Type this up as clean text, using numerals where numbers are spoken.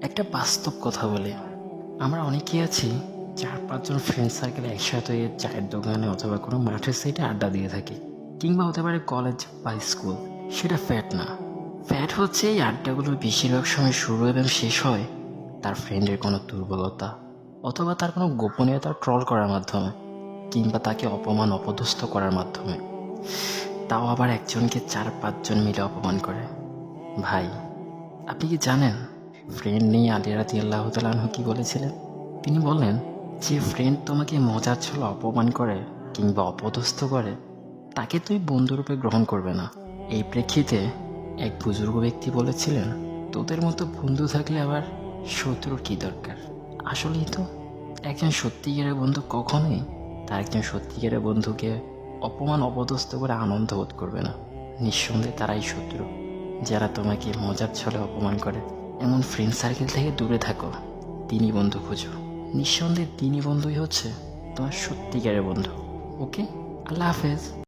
একটা বাস্তব কথা বলি, আমরা অনেকেই আছি 4-5 জন ফ্রেন্ড সার্কেলে একসাথে চায়ের দোকানে অথবা কোনো মাঠের সাইডে আড্ডা দিয়ে থাকি, কিংবা হতে পারে কলেজ বা স্কুল। সেটা ফ্যাট না, ফ্যাট হচ্ছে এই আড্ডাগুলো বেশিরভাগ সময় শুরু এবং শেষ হয় তার ফ্রেন্ডের কোনো দুর্বলতা অথবা তার কোনো গোপনীয়তা ট্রল করার মাধ্যমে, কিংবা তাকে অপমান অপদস্থ করার মাধ্যমে। তাও আবার একজনকে 4-5 জন মিলে অপমান করে। ভাই, আপনি কি জানেন ফ্রেন্ড নিয়ে আলী রাদিয়াল্লাহু তাআলা আনহু কি বলেছিলেন? তিনি বললেন, যে ফ্রেন্ড তোমাকে মজার ছলে অপমান করে কিংবা অপদস্থ করে তাকে তুই বন্ধুরূপে গ্রহণ করবে না। এই প্রেক্ষিতে এক বুজুর্গ ব্যক্তি বলেছিলেন, তোদের মতো বন্ধু থাকলে আবার শত্রুর কি দরকার। আসলেই তো, একজন সত্যিকারের বন্ধু কখনোই তার একজন সত্যিকারের বন্ধুকে অপমান অপদস্থ করে আনন্দ বোধ করবে না। নিঃসন্দেহে তারাই শত্রু, যারা তোমাকে মজার ছলে অপমান করে। এমন ফ্রেন্ড সার্কেল থেকে দূরে থাকো, তিনি বন্ধু খুঁজো। নিঃসন্দেহে তিনি বন্ধুই হচ্ছে তোমার সত্যিকারের বন্ধু। ওকে, আল্লাহ হাফেজ।